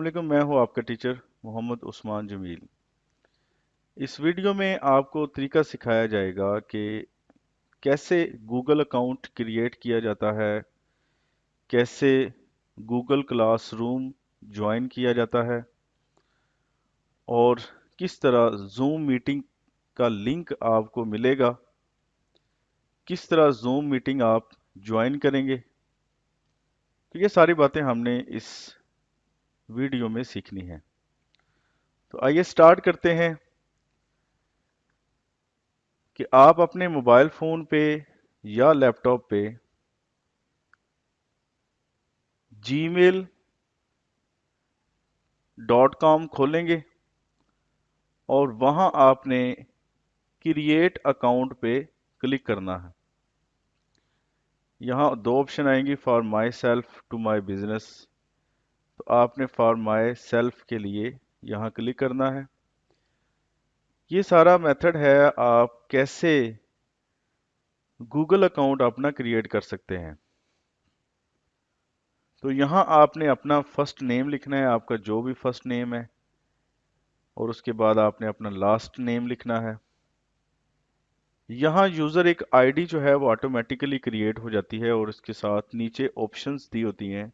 वालेकुम, मैं हूं आपका टीचर मोहम्मद उस्मान जमील। इस वीडियो में आपको तरीका सिखाया जाएगा कि कैसे गूगल अकाउंट क्रिएट किया जाता है, कैसे गूगल क्लासरूम ज्वाइन किया जाता है और किस तरह जूम मीटिंग का लिंक आपको मिलेगा, किस तरह जूम मीटिंग आप ज्वाइन करेंगे। तो ये सारी बातें हमने इस वीडियो में सीखनी है। तो आइए स्टार्ट करते हैं कि आप अपने मोबाइल फ़ोन पे या लैपटॉप पे gmail.com खोलेंगे और वहां आपने क्रिएट अकाउंट पे क्लिक करना है। यहाँ दो ऑप्शन आएंगी, for myself to my business. तो आपने फॉर माई सेल्फ के लिए यहाँ क्लिक करना है। ये सारा मेथड है आप कैसे गूगल अकाउंट अपना क्रिएट कर सकते हैं। तो यहाँ आपने अपना फर्स्ट नेम लिखना है, आपका जो भी फर्स्ट नेम है, और उसके बाद आपने अपना लास्ट नेम लिखना है। यहाँ यूज़र एक आईडी जो है वो ऑटोमेटिकली क्रिएट हो जाती है और इसके साथ नीचे ऑप्शंस दी होती हैं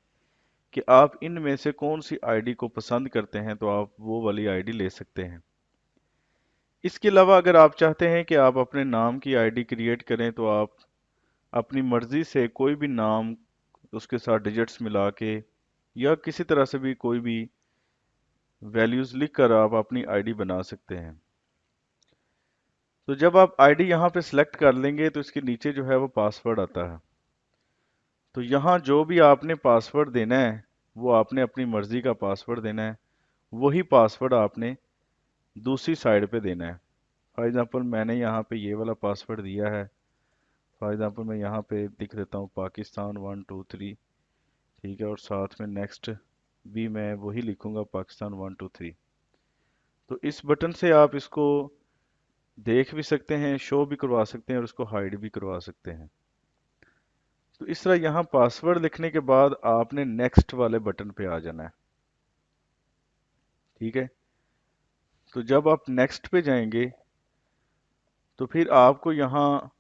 कि आप इनमें से कौन सी आईडी को पसंद करते हैं, तो आप वो वाली आईडी ले सकते हैं। इसके अलावा अगर आप चाहते हैं कि आप अपने नाम की आईडी क्रिएट करें तो आप अपनी मर्जी से कोई भी नाम उसके साथ डिजिट्स मिला के या किसी तरह से भी कोई भी वैल्यूज लिख कर आप अपनी आईडी बना सकते हैं। तो जब आप आईडी यहाँ पे सिलेक्ट कर लेंगे तो इसके नीचे जो है वो पासवर्ड आता है। तो यहाँ जो भी आपने पासवर्ड देना है वो आपने अपनी मर्जी का पासवर्ड देना है, वही पासवर्ड आपने दूसरी साइड पे देना है। फॉर एग्जांपल मैंने यहाँ पे ये वाला पासवर्ड दिया है। फॉर एग्जांपल मैं यहाँ पे लिख देता हूँ पाकिस्तान 123, ठीक है, और साथ में नेक्स्ट भी मैं वही लिखूंगा पाकिस्तान 123। तो इस बटन से आप इसको देख भी सकते हैं, शो भी करवा सकते हैं और उसको हाइड भी करवा सकते हैं। तो इस तरह यहाँ पासवर्ड लिखने के बाद आपने नेक्स्ट वाले बटन पे आ जाना है, ठीक है। तो जब आप नेक्स्ट पे जाएंगे तो फिर आपको यहाँ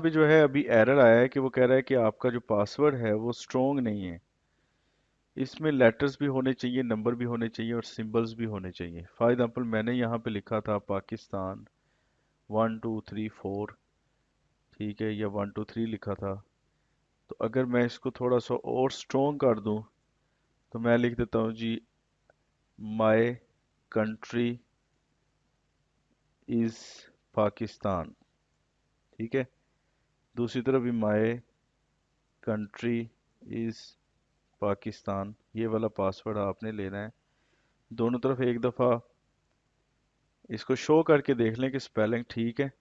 भी जो है अभी एरर आया है कि वो कह रहा है कि आपका जो पासवर्ड है वो स्ट्रोंग नहीं है। इसमें लेटर्स भी होने चाहिए, नंबर भी होने चाहिए और सिंबल्स भी होने चाहिए। फॉर एग्जांपल मैंने यहाँ पे लिखा था पाकिस्तान 1234, ठीक है, या 123 लिखा था। तो अगर मैं इसको थोड़ा सा और स्ट्रोंग कर दूं तो मैं लिख देता हूँ जी, माय कंट्री इज पाकिस्तान, ठीक है। दूसरी तरफ भी माय कंट्री इज पाकिस्तान, ये वाला पासवर्ड आपने लेना है। दोनों तरफ एक दफ़ा इसको शो करके देख लें कि स्पेलिंग ठीक है।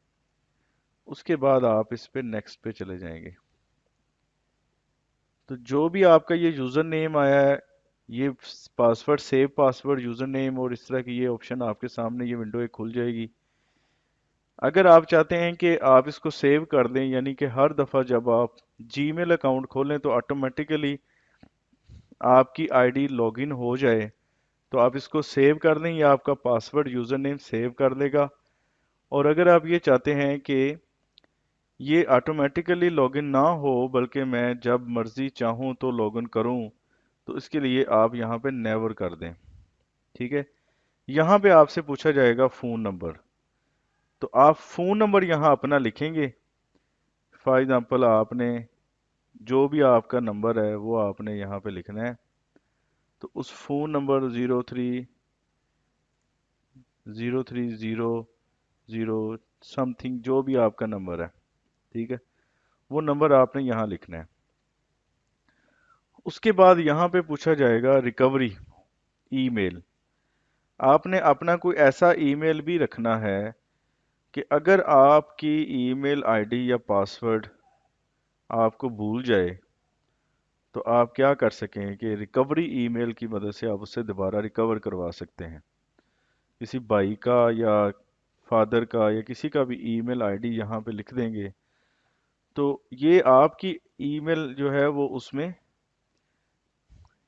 उसके बाद आप इस पे नेक्स्ट पे चले जाएंगे। तो जो भी आपका ये यूज़र नेम आया है, ये password, save password, user name और इस तरह की ये ऑप्शन आपके सामने ये विंडो एक खुल जाएगी। अगर आप चाहते हैं कि आप इसको सेव कर दें, यानी कि हर दफ़ा जब आप जीमेल अकाउंट खोलें तो ऑटोमेटिकली आपकी आईडी लॉगिन हो जाए, तो आप इसको सेव कर लें, या आपका पासवर्ड यूज़र नेम सेव कर लेगा। और अगर आप ये चाहते हैं कि ये ऑटोमेटिकली लॉगिन ना हो बल्कि मैं जब मर्जी चाहूँ तो लॉगिन करूँ, तो इसके लिए आप यहाँ पे नेवर कर दें, ठीक है। यहाँ पे आपसे पूछा जाएगा फ़ोन नंबर, तो आप फ़ोन नंबर यहाँ अपना लिखेंगे। फॉर एग्जांपल आपने जो भी आपका नंबर है वो आपने यहाँ पे लिखना है। तो उस फ़ोन नंबर 03 समथिंग जो भी आपका नंबर है, ठीक है, वो नंबर आपने यहाँ लिखना है। उसके बाद यहाँ पे पूछा जाएगा रिकवरी ईमेल। आपने अपना कोई ऐसा ईमेल भी रखना है कि अगर आपकी ईमेल आईडी या पासवर्ड आपको भूल जाए तो आप क्या कर सकें कि रिकवरी ईमेल की मदद से आप उससे दोबारा रिकवर करवा सकते हैं। किसी भाई का या फादर का या किसी का भी ईमेल आईडी यहाँ पे लिख देंगे तो ये आपकी ईमेल जो है वो उसमें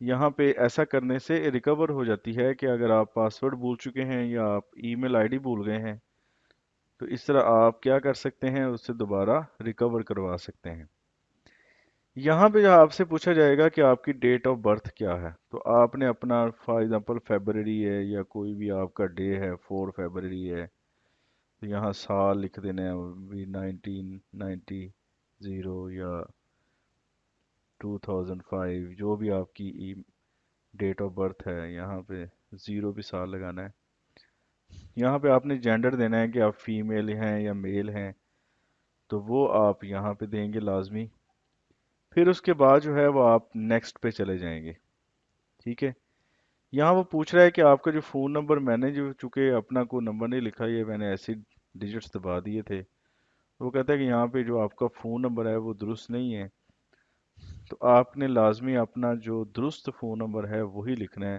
यहाँ पे ऐसा करने से रिकवर हो जाती है कि अगर आप पासवर्ड भूल चुके हैं या आप ईमेल आईडी भूल गए हैं, तो इस तरह आप क्या कर सकते हैं, उससे दोबारा रिकवर करवा सकते हैं। यहाँ पे जो आपसे पूछा जाएगा कि आपकी डेट ऑफ बर्थ क्या है, तो आपने अपना फॉर एग्जांपल फरवरी है या कोई भी आपका डे है, 4 फरवरी है, तो यहाँ साल लिख देना है भी 1990 या 2005, जो भी आपकी डेट ऑफ बर्थ है, यहाँ पे ज़ीरो भी साल लगाना है। यहाँ पे आपने जेंडर देना है कि आप फीमेल हैं या मेल हैं, तो वो आप यहाँ पे देंगे लाजमी। फिर उसके बाद जो है वो आप नेक्स्ट पे चले जाएंगे। ठीक है। यहाँ वो पूछ रहा है कि आपका जो फ़ोन नंबर, मैंने जो चूंकि अपना कोई नंबर नहीं लिखा, ये मैंने ऐसे डिजिट्स दबा दिए थे, तो वो कहता है कि यहाँ पे जो आपका फ़ोन नंबर है वो दुरुस्त नहीं है, तो आपने लाजमी अपना जो दुरुस्त फ़ोन नंबर है वही लिखना है।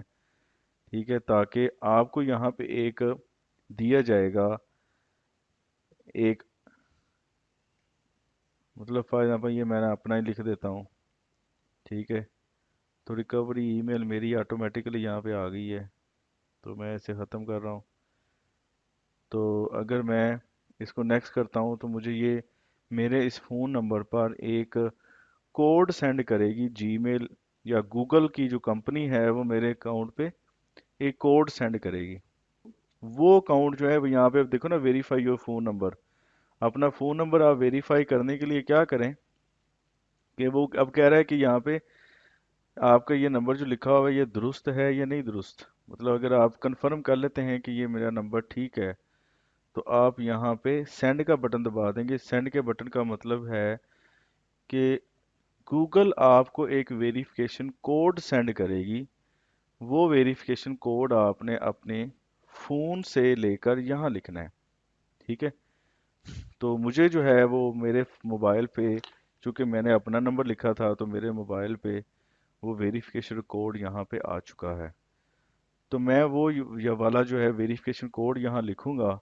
ठीक है, ताकि आपको यहाँ पे एक दिया जाएगा, एक मतलब फॉर एग्जाम्पल ये मैंने अपना ही लिख देता हूँ। ठीक है, तो रिकवरी ईमेल मेरी ऑटोमेटिकली यहाँ पे आ गई है, तो मैं इसे ख़त्म कर रहा हूँ। तो अगर मैं इसको नेक्स्ट करता हूँ तो मुझे ये मेरे इस फ़ोन नंबर पर एक कोड सेंड करेगी जीमेल, या गूगल की जो कंपनी है वो मेरे अकाउंट पे एक कोड सेंड करेगी। वो अकाउंट जो है वो यहाँ पे देखो ना, वेरीफाई योर फ़ोन नंबर। अपना फ़ोन नंबर आप वेरीफाई करने के लिए क्या करें कि वो अब कह रहा है कि यहाँ पे आपका ये नंबर जो लिखा हुआ है ये दुरुस्त है या नहीं दुरुस्त। मतलब अगर आप कंफर्म कर लेते हैं कि ये मेरा नंबर ठीक है, तो आप यहाँ पे सेंड का बटन दबा देंगे। सेंड के बटन का मतलब है कि गूगल आपको एक वेरिफिकेशन कोड सेंड करेगी। वो वेरिफिकेशन कोड आपने अपने फ़ोन से लेकर यहाँ लिखना है। ठीक है, तो मुझे जो है वो मेरे मोबाइल पे, चूंकि मैंने अपना नंबर लिखा था, तो मेरे मोबाइल पे वो वेरिफिकेशन कोड यहाँ पे आ चुका है। तो मैं वो ये वाला जो है वेरिफिकेशन कोड यहाँ लिखूंगा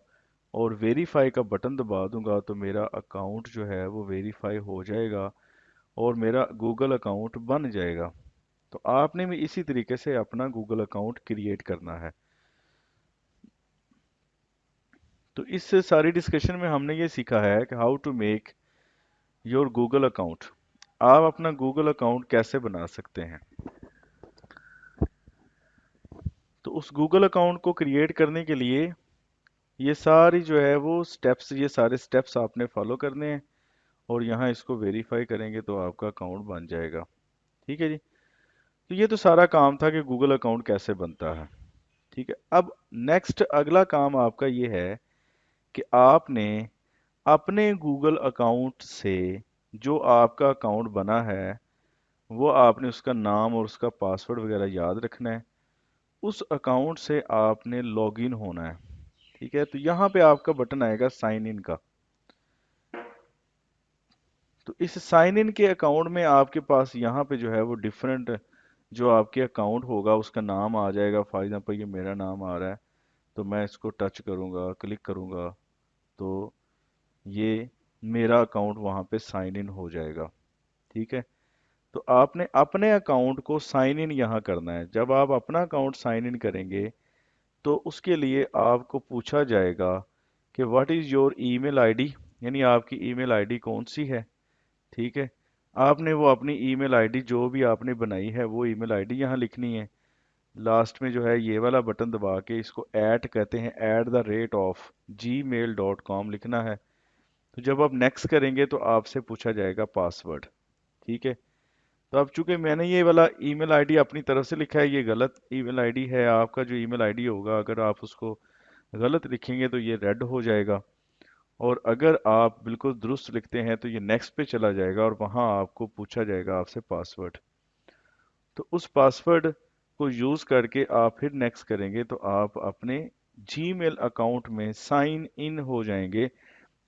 और वेरीफाई का बटन दबा दूंगा, तो मेरा अकाउंट जो है वो वेरीफाई हो जाएगा और मेरा गूगल अकाउंट बन जाएगा। तो आपने भी इसी तरीके से अपना गूगल अकाउंट क्रिएट करना है। तो इस सारी डिस्कशन में हमने ये सीखा है कि how to make your Google account. आप अपना गूगल अकाउंट कैसे बना सकते हैं। तो उस गूगल अकाउंट को क्रिएट करने के लिए ये सारी जो है वो स्टेप्स, ये सारे स्टेप्स आपने फॉलो करने हैं और यहाँ इसको वेरीफाई करेंगे तो आपका अकाउंट बन जाएगा। ठीक है जी। तो ये तो सारा काम था कि गूगल अकाउंट कैसे बनता है। ठीक है, अब नेक्स्ट अगला काम आपका ये है कि आपने अपने गूगल अकाउंट से, जो आपका अकाउंट बना है, वो आपने उसका नाम और उसका पासवर्ड वगैरह याद रखना है। उस अकाउंट से आपने लॉगिन होना है। ठीक है, तो यहाँ पे आपका बटन आएगा साइन इन का। तो इस साइन इन के अकाउंट में आपके पास यहाँ पे जो है वो डिफरेंट, जो आपके अकाउंट होगा उसका नाम आ जाएगा। फॉर एग्जांपल ये मेरा नाम आ रहा है, तो मैं इसको टच करूंगा, क्लिक करूंगा, तो ये मेरा अकाउंट वहाँ पे साइन इन हो जाएगा। ठीक है, तो आपने अपने अकाउंट को साइन इन यहाँ करना है। जब आप अपना अकाउंट साइन इन करेंगे तो उसके लिए आपको पूछा जाएगा कि what is your email ID, यानी आपकी ईमेल आईडी कौन सी है। ठीक है, आपने वो अपनी ईमेल आईडी जो भी आपने बनाई है वो ईमेल आईडी यहाँ लिखनी है। लास्ट में जो है ये वाला बटन दबा के इसको ऐट कहते हैं, @gmail.com लिखना है। तो जब आप नेक्स्ट करेंगे तो आपसे पूछा जाएगा पासवर्ड। ठीक है, तो अब चूंकि मैंने ये वाला ईमेल आईडी अपनी तरफ से लिखा है, ये गलत ईमेल आईडी है। आपका जो ईमेल आईडी होगा अगर आप उसको गलत लिखेंगे तो ये रेड हो जाएगा, और अगर आप बिल्कुल दुरुस्त लिखते हैं तो ये नेक्स्ट पे चला जाएगा और वहां आपको पूछा जाएगा आपसे पासवर्ड। तो उस पासवर्ड को यूज करके आप फिर नेक्स्ट करेंगे तो आप अपने जीमेल अकाउंट में साइन इन हो जाएंगे।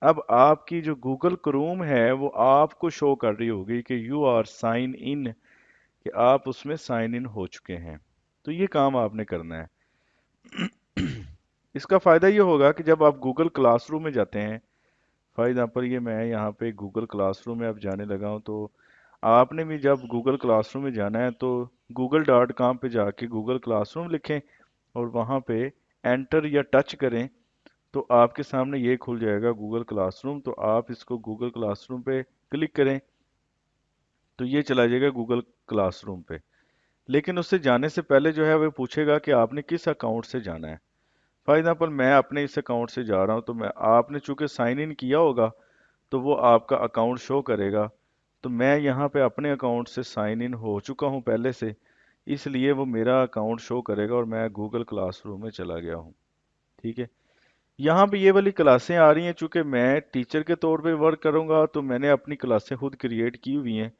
अब आपकी जो गूगल क्रोम है वो आपको शो कर रही होगी कि यू आर साइन इन, कि आप उसमें साइन इन हो चुके हैं। तो ये काम आपने करना है। इसका फायदा ये होगा कि जब आप गूगल क्लासरूम में जाते हैं, फॉर एग्जाम्पल ये मैं यहाँ पे गूगल क्लासरूम में अब जाने लगा हूँ, तो आपने भी जब गूगल क्लास रूम में जाना है तो google.com पे जाके गूगल क्लास रूम लिखें और वहाँ पे एंटर या टच करें तो आपके सामने ये खुल जाएगा गूगल क्लासरूम। तो आप इसको गूगल क्लासरूम पे क्लिक करें तो ये चला जाएगा गूगल क्लासरूम पे। लेकिन उससे जाने से पहले जो है वो पूछेगा कि आपने किस अकाउंट से जाना है। फॉर एग्जाम्पल मैं अपने इस अकाउंट से जा रहा हूँ, तो मैं आपने चूंकि साइन इन किया होगा तो वो आपका अकाउंट शो करेगा। तो मैं यहाँ पे अपने अकाउंट से साइन इन हो चुका हूँ पहले से, इसलिए वो मेरा अकाउंट शो करेगा और मैं गूगल क्लासरूम में चला गया हूँ। ठीक है। यहाँ पे ये वाली क्लासें आ रही हैं, चूंकि मैं टीचर के तौर पे वर्क करूंगा तो मैंने अपनी क्लासें खुद क्रिएट की हुई हैं।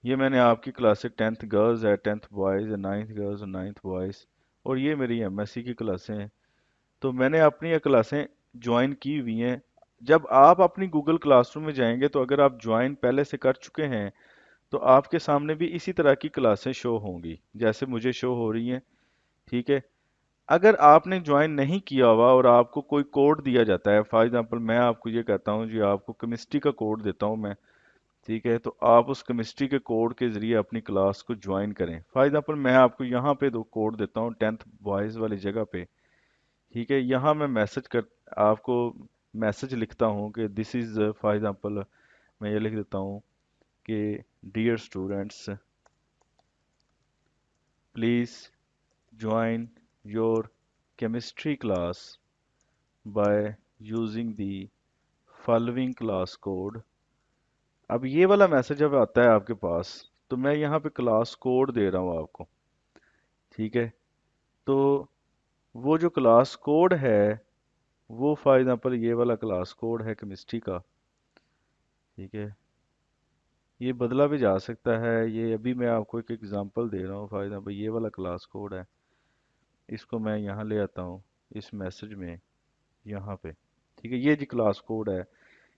ये मैंने आपकी क्लासें 10th गर्ल्स है, 10th बॉयज़ है, 9th गर्ल्स और 9th बॉयज़, और ये मेरी एमएससी की क्लासें हैं। तो मैंने अपनी ये क्लासें ज्वाइन की हुई हैं। जब आप अपनी गूगल क्लासरूम में जाएंगे तो अगर आप ज्वाइन पहले से कर चुके हैं तो आपके सामने भी इसी तरह की क्लासें शो होंगी जैसे मुझे शो हो रही हैं। ठीक है। अगर आपने ज्वाइन नहीं किया हुआ और आपको कोई कोड दिया जाता है, फॉर एग्जांपल मैं आपको ये कहता हूँ जी आपको केमिस्ट्री का कोड देता हूँ मैं। ठीक है। तो आप उस केमिस्ट्री के कोड के जरिए अपनी क्लास को ज्वाइन करें। फॉर एग्जांपल मैं आपको यहाँ पे दो कोड देता हूँ 10th बॉयज़ वाली जगह पे। ठीक है। यहाँ मैं मैसेज कर आपको मैसेज लिखता हूँ कि दिस इज फॉर एग्जांपल मैं ये लिख देता हूँ कि dear students please join your chemistry class by using the following class code. अब ये वाला मैसेज जब आता है आपके पास तो मैं यहाँ पे क्लास कोड दे रहा हूँ आपको। ठीक है। तो वो जो क्लास कोड है वो फॉर एग्जांपल ये वाला क्लास कोड है केमिस्ट्री का। ठीक है। ये बदला भी जा सकता है, ये अभी मैं आपको एक एग्जांपल दे रहा हूँ। फॉर एग्जांपल ये वाला क्लास कोड है, इसको मैं यहाँ ले आता हूँ इस मैसेज में यहाँ पे। ठीक है। ये जी क्लास कोड है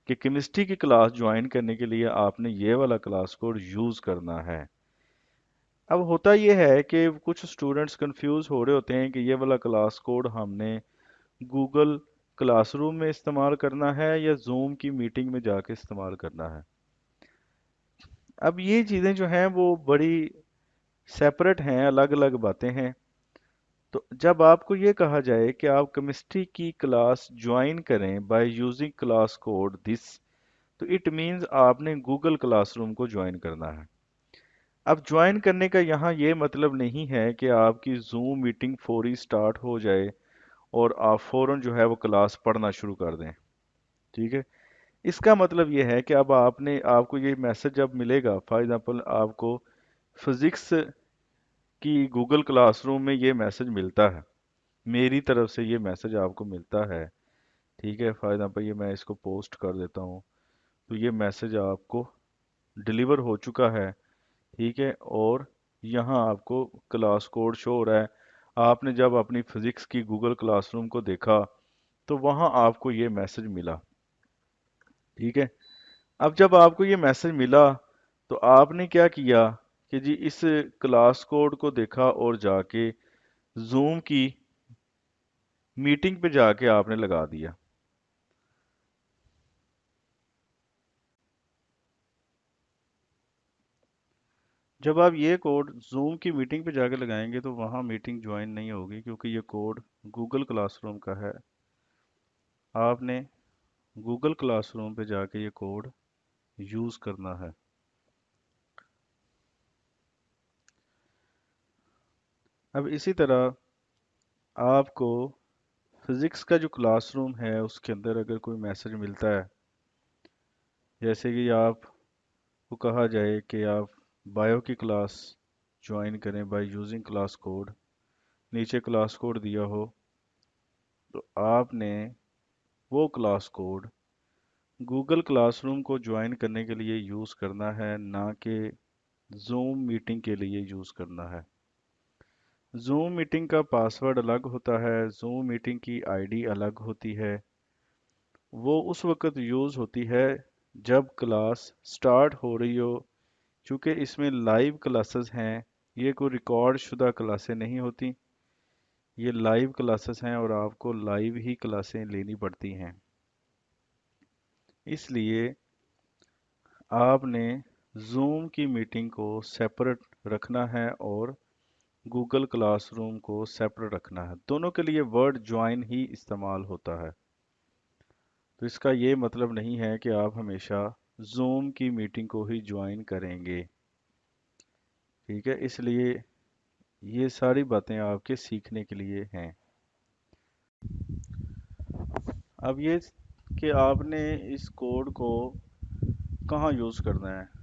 कि केमिस्ट्री की क्लास ज्वाइन करने के लिए आपने ये वाला क्लास कोड यूज़ करना है। अब होता ये है कि कुछ स्टूडेंट्स कंफ्यूज हो रहे होते हैं कि ये वाला क्लास कोड हमने गूगल क्लासरूम में इस्तेमाल करना है या जूम की मीटिंग में जाके इस्तेमाल करना है। अब ये चीज़ें जो हैं वो बड़ी सेपरेट हैं, अलग अलग बातें हैं। तो जब आपको ये कहा जाए कि आप केमिस्ट्री की क्लास ज्वाइन करें by using class code this, तो इट मींस आपने गूगल क्लासरूम को ज्वाइन करना है। अब ज्वाइन करने का यहाँ ये मतलब नहीं है कि आपकी जूम मीटिंग फौरी स्टार्ट हो जाए और आप फौरन जो है वो क्लास पढ़ना शुरू कर दें। ठीक है। इसका मतलब ये है कि अब आपने आपको ये मैसेज जब मिलेगा, फॉर एग्जांपल आपको फिजिक्स की गूगल क्लासरूम में ये मैसेज मिलता है, मेरी तरफ से ये मैसेज आपको मिलता है। ठीक है। फॉर एग्जांपल ये मैं इसको पोस्ट कर देता हूँ तो ये मैसेज आपको डिलीवर हो चुका है। ठीक है। और यहाँ आपको क्लास कोड शो हो रहा है। आपने जब अपनी फिजिक्स की गूगल क्लासरूम को देखा तो वहाँ आपको ये मैसेज मिला। ठीक है। अब जब आपको ये मैसेज मिला तो आपने क्या किया कि जी इस क्लास कोड को देखा और जाके जूम की मीटिंग पे जाके आपने लगा दिया। जब आप ये कोड जूम की मीटिंग पे जाके लगाएंगे तो वहाँ मीटिंग ज्वाइन नहीं होगी क्योंकि ये कोड गूगल क्लासरूम का है। आपने गूगल क्लासरूम पे जाके ये कोड यूज़ करना है। अब इसी तरह आपको फिज़िक्स का जो क्लासरूम है उसके अंदर अगर कोई मैसेज मिलता है, जैसे कि आपको कहा जाए कि आप बायो की क्लास ज्वाइन करें बाय यूजिंग क्लास कोड, नीचे क्लास कोड दिया हो, तो आपने वो क्लास कोड गूगल क्लासरूम को ज्वाइन करने के लिए यूज़ करना है, ना कि जूम मीटिंग के लिए यूज़ करना है। जूम मीटिंग का पासवर्ड अलग होता है, जूम मीटिंग की आईडी अलग होती है। वो उस वक्त यूज़ होती है जब क्लास स्टार्ट हो रही हो। चूँकि इसमें लाइव क्लासेस हैं, ये कोई रिकॉर्ड शुदा क्लासें नहीं होती, ये लाइव क्लासेस हैं और आपको लाइव ही क्लासें लेनी पड़ती हैं। इसलिए आपने जूम की मीटिंग को सेपरेट रखना है और गूगल क्लासरूम को सेपरेट रखना है। दोनों के लिए वर्ड ज्वाइन ही इस्तेमाल होता है। तो इसका ये मतलब नहीं है कि आप हमेशा जूम की मीटिंग को ही ज्वाइन करेंगे। ठीक है, इसलिए ये सारी बातें आपके सीखने के लिए हैं। अब ये कि आपने इस कोड को कहाँ यूज़ करना है।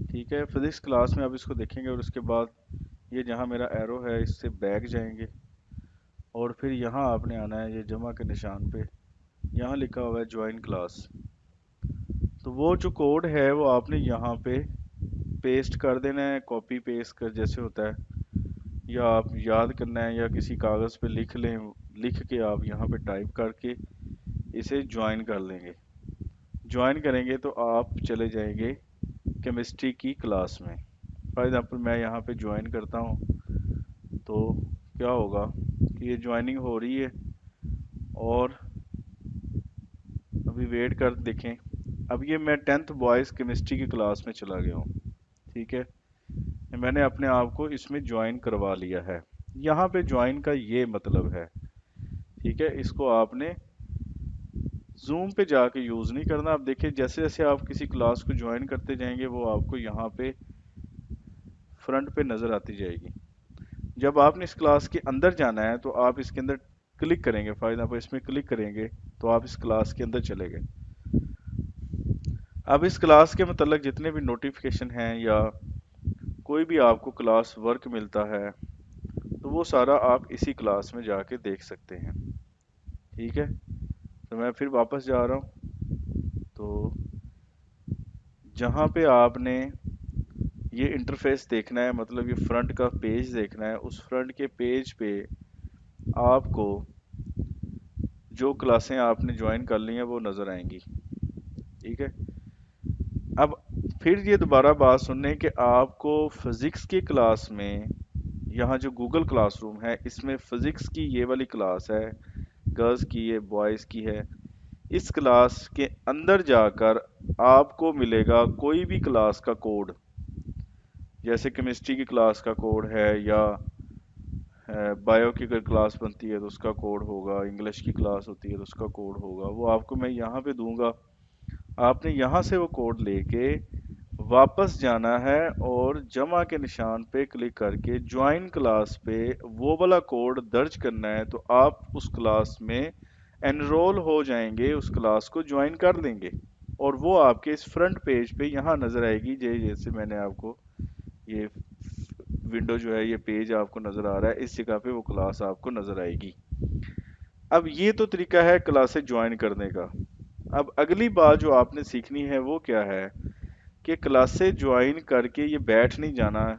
ठीक है, फिजिक्स क्लास में आप इसको देखेंगे और उसके बाद ये जहाँ मेरा एरो है इससे बैक जाएंगे और फिर यहाँ आपने आना है ये जमा के निशान पे, यहाँ लिखा हुआ है ज्वाइन क्लास। तो वो जो कोड है वो आपने यहाँ पे पेस्ट कर देना है, कॉपी पेस्ट कर जैसे होता है, या आप याद करना है या किसी कागज़ पे लिख लें, लिख के आप यहाँ पे टाइप करके इसे ज्वाइन कर लेंगे। ज्वाइन करेंगे तो आप चले जाएंगे केमिस्ट्री की क्लास में। फॉर एग्जांपल मैं यहाँ पे ज्वाइन करता हूँ तो क्या होगा कि ये ज्वाइनिंग हो रही है और अभी वेट कर देखें। अब ये मैं 10th बॉयज़ केमिस्ट्री की क्लास में चला गया हूँ। ठीक है, मैंने अपने आप को इसमें ज्वाइन करवा लिया है। यहाँ पे ज्वाइन का ये मतलब है। ठीक है, इसको आपने जूम पे जाके यूज़ नहीं करना। आप देखिए जैसे जैसे आप किसी क्लास को ज्वाइन करते जाएंगे वो आपको यहाँ पे फ्रंट पे नज़र आती जाएगी। जब आपने इस क्लास के अंदर जाना है तो आप इसके अंदर क्लिक करेंगे, फॉर एग्जाम्पल इसमें क्लिक करेंगे तो आप इस क्लास के अंदर चले गए। अब इस क्लास के मतलब जितने भी नोटिफिकेशन हैं या कोई भी आपको क्लास वर्क मिलता है तो वो सारा आप इसी क्लास में जाके देख सकते हैं। ठीक है, तो मैं फिर वापस जा रहा हूँ। तो जहाँ पे आपने ये इंटरफेस देखना है, मतलब ये फ्रंट का पेज देखना है, उस फ्रंट के पेज पे आपको जो क्लासें आपने ज्वाइन कर ली हैं वो नज़र आएंगी। ठीक है, अब फिर ये दोबारा बात सुनने कि आपको फिजिक्स की क्लास में, यहाँ जो गूगल क्लासरूम है इसमें फिजिक्स की ये वाली क्लास है, गर्ल्स की, ये बॉयज़ की है। इस क्लास के अंदर जाकर आपको मिलेगा कोई भी क्लास का कोड, जैसे केमिस्ट्री की क्लास का कोड है या बायो की अगर क्लास बनती है तो उसका कोड होगा, इंग्लिश की क्लास होती है तो उसका कोड होगा, वो आपको मैं यहाँ पे दूंगा। आपने यहाँ से वो कोड लेके वापस जाना है और जमा के निशान पे क्लिक करके ज्वाइन क्लास पे वो वाला कोड दर्ज करना है, तो आप उस क्लास में एनरोल हो जाएंगे, उस क्लास को ज्वाइन कर लेंगे और वो आपके इस फ्रंट पेज पे यहाँ नजर आएगी। जैसे मैंने आपको ये विंडो जो है, ये पेज आपको नजर आ रहा है, इस जगह पे वो क्लास आपको नजर आएगी। अब ये तो तरीका है क्लासेस ज्वाइन करने का। अब अगली बात जो आपने सीखनी है वो क्या है कि क्लासेस ज्वाइन करके ये बैठ नहीं जाना है।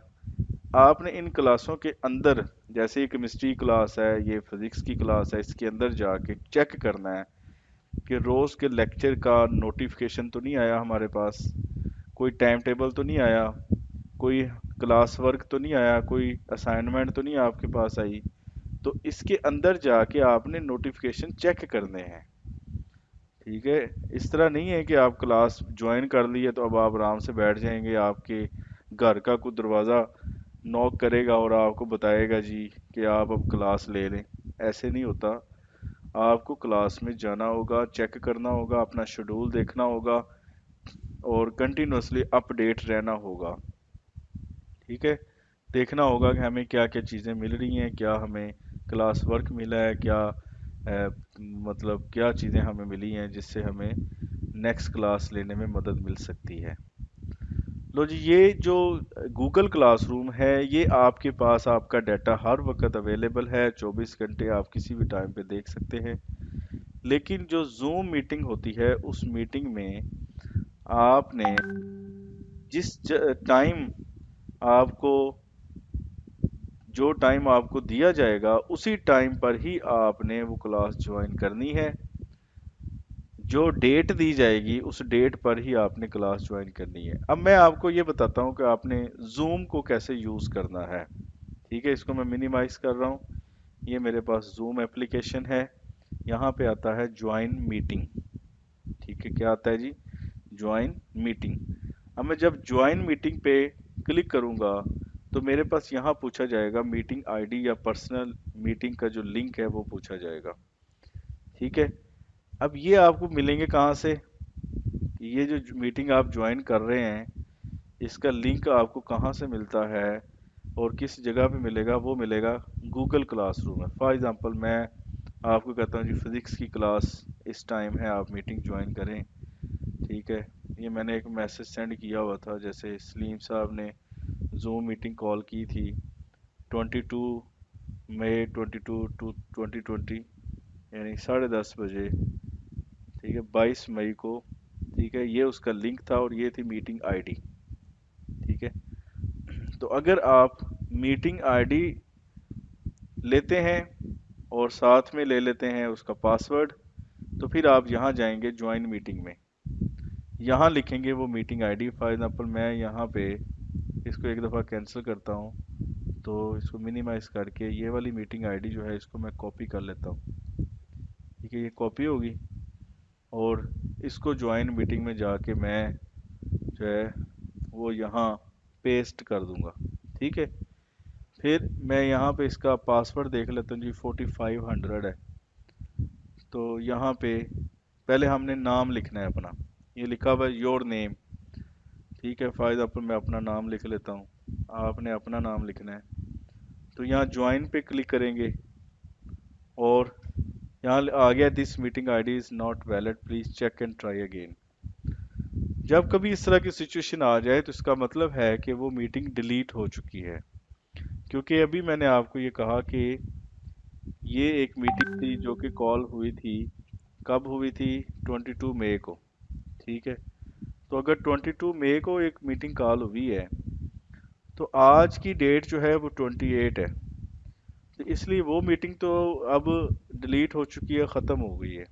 आपने इन क्लासों के अंदर, जैसे ये केमिस्ट्री क्लास है, ये फिजिक्स की क्लास है, इसके अंदर जाके चेक करना है कि रोज के लेक्चर का नोटिफिकेशन तो नहीं आया हमारे पास, कोई टाइम टेबल तो नहीं आया, कोई क्लास वर्क तो नहीं आया, कोई असाइनमेंट तो नहीं आपके पास आई। तो इसके अंदर जाके आपने नोटिफिकेशन चेक करने हैं। ठीक है, इस तरह नहीं है कि आप क्लास ज्वाइन कर लिए तो अब आप आराम से बैठ जाएंगे, आपके घर का कोई दरवाज़ा नॉक करेगा और आपको बताएगा जी कि आप अब क्लास ले लें। ऐसे नहीं होता। आपको क्लास में जाना होगा, चेक करना होगा, अपना शेड्यूल देखना होगा और कंटिन्यूसली अपडेट रहना होगा। ठीक है, देखना होगा कि हमें क्या क्या चीज़ें मिल रही हैं, क्या हमें क्लास वर्क मिला है, क्या मतलब क्या चीज़ें हमें मिली हैं जिससे हमें नेक्स्ट क्लास लेने में मदद मिल सकती है। लो जी, ये जो गूगल क्लासरूम है ये आपके पास, आपका डाटा हर वक्त अवेलेबल है, 24 घंटे आप किसी भी टाइम पे देख सकते हैं। लेकिन जो जूम मीटिंग होती है उस मीटिंग में आपने जिस टाइम आपको जो टाइम आपको दिया जाएगा उसी टाइम पर ही आपने वो क्लास ज्वाइन करनी है। जो डेट दी जाएगी उस डेट पर ही आपने क्लास ज्वाइन करनी है। अब मैं आपको ये बताता हूँ कि आपने जूम को कैसे यूज करना है। ठीक है, इसको मैं मिनिमाइज कर रहा हूँ। ये मेरे पास जूम एप्लीकेशन है, यहाँ पे आता है ज्वाइन मीटिंग। ठीक है, क्या आता है जी? Join meeting. अब मैं जब ज्वाइन मीटिंग पे क्लिक करूंगा तो मेरे पास यहाँ पूछा जाएगा मीटिंग आईडी या पर्सनल मीटिंग का जो लिंक है वो पूछा जाएगा। ठीक है। अब ये आपको मिलेंगे कहाँ से? ये जो मीटिंग आप ज्वाइन कर रहे हैं इसका लिंक आपको कहाँ से मिलता है और किस जगह पे मिलेगा? वो मिलेगा गूगल क्लासरूम में। फॉर एग्जांपल मैं आपको कहता हूँ जी फिजिक्स की क्लास इस टाइम है, आप मीटिंग ज्वाइन करें। ठीक है। ये मैंने एक मैसेज सेंड किया हुआ था, जैसे सलीम साहब ने जूम मीटिंग कॉल की थी 22 मई 2020 यानी 10:30 बजे। ठीक है, 22 मई को। ठीक है, ये उसका लिंक था और ये थी मीटिंग आईडी। ठीक है। तो अगर आप मीटिंग आईडी लेते हैं और साथ में ले लेते हैं उसका पासवर्ड, तो फिर आप यहाँ जाएंगे ज्वाइन मीटिंग में, यहाँ लिखेंगे वो मीटिंग आईडी। फॉर एग्जांपल मैं यहाँ पे इसको एक दफ़ा कैंसिल करता हूँ, तो इसको मिनिमाइज करके ये वाली मीटिंग आईडी जो है इसको मैं कॉपी कर लेता हूँ। ठीक है, ये कॉपी होगी और इसको ज्वाइन मीटिंग में जाके मैं जो है वो यहाँ पेस्ट कर दूंगा। ठीक है। फिर मैं यहाँ पे इसका पासवर्ड देख लेता हूँ जी, 4500 है। तो यहाँ पे पहले हमने नाम लिखना है अपना, ये लिखा हुआ है योर नेम। ठीक है, फॉर एग्जाम्पल मैं अपना नाम लिख लेता हूँ, आपने अपना नाम लिखना है। तो यहाँ ज्वाइन पे क्लिक करेंगे और यहाँ आ गया this meeting ID is not valid, please check and try again. जब कभी इस तरह की सिचुएशन आ जाए तो इसका मतलब है कि वो मीटिंग डिलीट हो चुकी है, क्योंकि अभी मैंने आपको ये कहा कि ये एक मीटिंग थी जो कि कॉल हुई थी। कब हुई थी? 22 मई को। ठीक है। तो अगर 22 मई को एक मीटिंग कॉल हुई है तो आज की डेट जो है वो 28 है। तो इसलिए वो मीटिंग तो अब डिलीट हो चुकी है, ख़त्म हो गई है।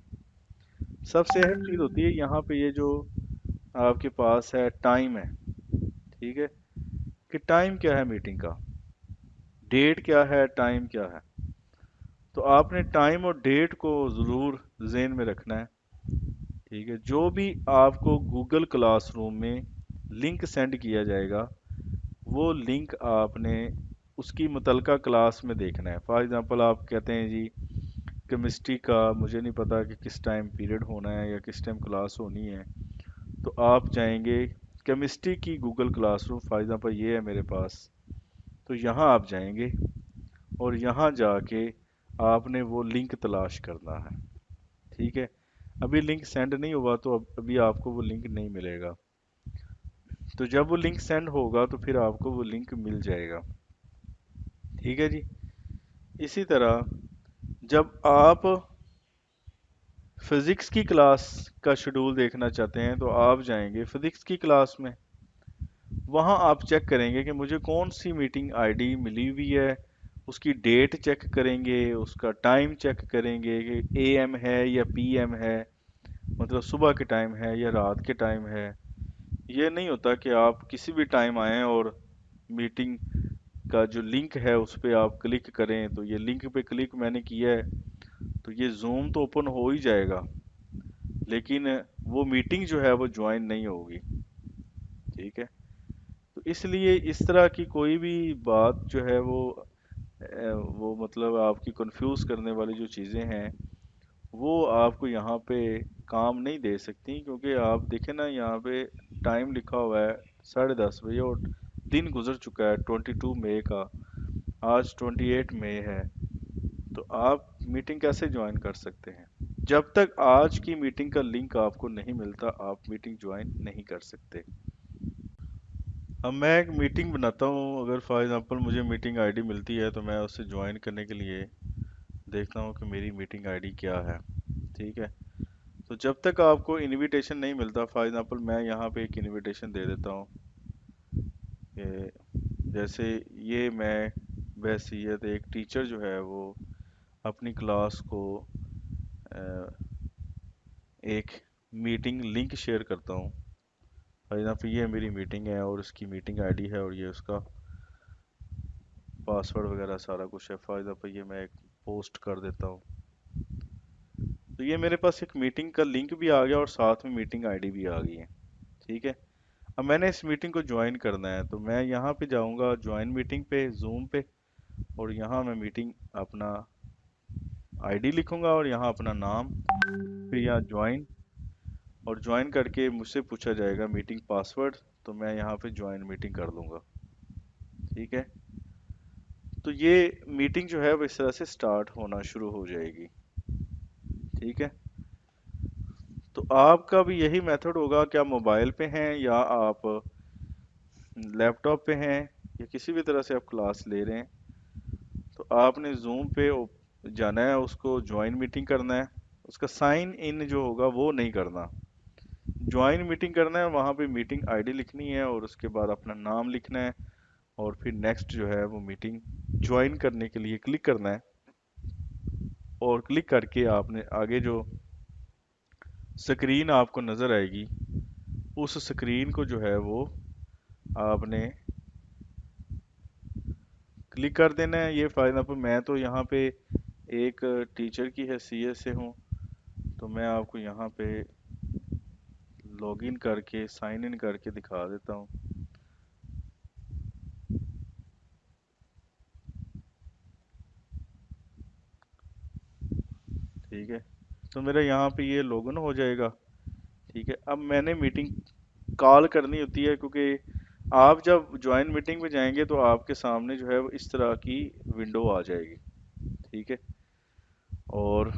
सबसे अहम चीज़ होती है यहाँ पे ये जो आपके पास है टाइम है। ठीक है, कि टाइम क्या है मीटिंग का, डेट क्या है, टाइम क्या है। तो आपने टाइम और डेट को ज़रूर ज़हन में रखना है। ठीक है, जो भी आपको गूगल क्लासरूम में लिंक सेंड किया जाएगा वो लिंक आपने उसकी मुतलका क्लास में देखना है। फॉर एग्जांपल आप कहते हैं जी केमिस्ट्री का मुझे नहीं पता कि किस टाइम पीरियड होना है या किस टाइम क्लास होनी है, तो आप जाएंगे केमिस्ट्री की गूगल क्लासरूम। फॉर एग्जांपल ये है मेरे पास, तो यहाँ आप जाएंगे और यहाँ जाके आपने वो लिंक तलाश करना है। ठीक है। अभी लिंक सेंड नहीं हुआ तो अभी आपको वो लिंक नहीं मिलेगा। तो जब वो लिंक सेंड होगा तो फिर आपको वो लिंक मिल जाएगा। ठीक है जी। इसी तरह जब आप फिजिक्स की क्लास का शेड्यूल देखना चाहते हैं तो आप जाएंगे फिजिक्स की क्लास में, वहां आप चेक करेंगे कि मुझे कौन सी मीटिंग आईडी मिली हुई है, उसकी डेट चेक करेंगे, उसका टाइम चेक करेंगे कि एएम है या पीएम है, मतलब सुबह के टाइम है या रात के टाइम है। ये नहीं होता कि आप किसी भी टाइम आएं और मीटिंग का जो लिंक है उस पर आप क्लिक करें। तो ये लिंक पे क्लिक मैंने किया है तो ये जूम तो ओपन हो ही जाएगा, लेकिन वो मीटिंग जो है वो ज्वाइन नहीं होगी। ठीक है। तो इसलिए इस तरह की कोई भी बात जो है वो मतलब आपकी कंफ्यूज करने वाली जो चीज़ें हैं वो आपको यहाँ पे काम नहीं दे सकती, क्योंकि आप देखें ना यहाँ पे टाइम लिखा हुआ है 10:30 बजे और दिन गुजर चुका है 22 मई का, आज 28 मई है। तो आप मीटिंग कैसे ज्वाइन कर सकते हैं? जब तक आज की मीटिंग का लिंक आपको नहीं मिलता आप मीटिंग ज्वाइन नहीं कर सकते। अब मैं एक मीटिंग बनाता हूँ, अगर फॉर एग्जांपल मुझे मीटिंग आईडी मिलती है तो मैं उससे ज्वाइन करने के लिए देखता हूँ कि मेरी मीटिंग आईडी क्या है। ठीक है। तो जब तक आपको इनविटेशन नहीं मिलता, फॉर एग्जांपल मैं यहाँ पे एक इनविटेशन दे देता हूँ कि जैसे ये मैं बहसीयत एक टीचर जो है वो अपनी क्लास को अ, एक मीटिंग लिंक शेयर करता हूँ। फॉर एग्जांपल ये मेरी मीटिंग है और उसकी मीटिंग आईडी है और ये उसका पासवर्ड वगैरह सारा कुछ है। फॉर एग्जांपल ये मैं एक पोस्ट कर देता हूँ, तो ये मेरे पास एक मीटिंग का लिंक भी आ गया और साथ में मीटिंग आईडी भी आ गई है। ठीक है। अब मैंने इस मीटिंग को ज्वाइन करना है तो मैं यहाँ पे जाऊँगा ज्वाइन मीटिंग पे, जूम पे, और यहाँ मैं मीटिंग अपना आईडी लिखूंगा और यहाँ अपना नाम, फिर यहाँ ज्वाइन, और ज्वाइन करके मुझसे पूछा जाएगा मीटिंग पासवर्ड, तो मैं यहाँ पे ज्वाइन मीटिंग कर लूँगा। ठीक है, तो ये मीटिंग जो है वो इस तरह से स्टार्ट होना शुरू हो जाएगी। ठीक है, तो आपका भी यही मेथड होगा, क्या मोबाइल पे हैं या आप लैपटॉप पे हैं या किसी भी तरह से आप क्लास ले रहे हैं, तो आपने जूम पे जाना है, उसको ज्वाइन मीटिंग करना है। उसका साइन इन जो होगा वो नहीं करना, ज्वाइन मीटिंग करना है, वहाँ पे मीटिंग आईडी लिखनी है और उसके बाद अपना नाम लिखना है, और फिर नेक्स्ट जो है वो मीटिंग ज्वाइन करने के लिए क्लिक करना है। और क्लिक करके आपने आगे जो स्क्रीन आपको नज़र आएगी, उस स्क्रीन को जो है वो आपने क्लिक कर देना है। ये फायदा पर मैं तो यहाँ पे एक टीचर की हैसियत से हूँ, तो मैं आपको यहाँ पे लॉगिन करके साइन इन करके दिखा देता हूँ। ठीक है, तो मेरा यहाँ पे ये लॉगिन हो जाएगा। ठीक है, अब मैंने मीटिंग कॉल करनी होती है, क्योंकि आप जब ज्वाइन मीटिंग में जाएंगे तो आपके सामने जो है वो इस तरह की विंडो आ जाएगी। ठीक है, और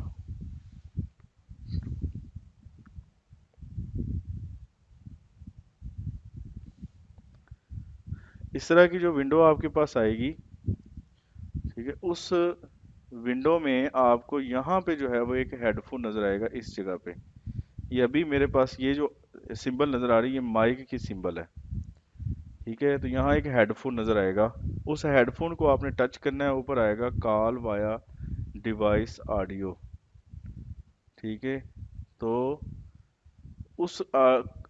इस तरह की जो विंडो आपके पास आएगी, ठीक है, उस विंडो में आपको यहाँ पे जो है वो एक हेडफोन नजर आएगा इस जगह पे। ये अभी मेरे पास ये जो सिंबल नजर आ रही है, माइक की सिंबल है। ठीक है, तो यहाँ एक हेडफोन नजर आएगा, उस हेडफोन को आपने टच करना है, ऊपर आएगा कॉल वाया डिवाइस ऑडियो। ठीक है, तो उस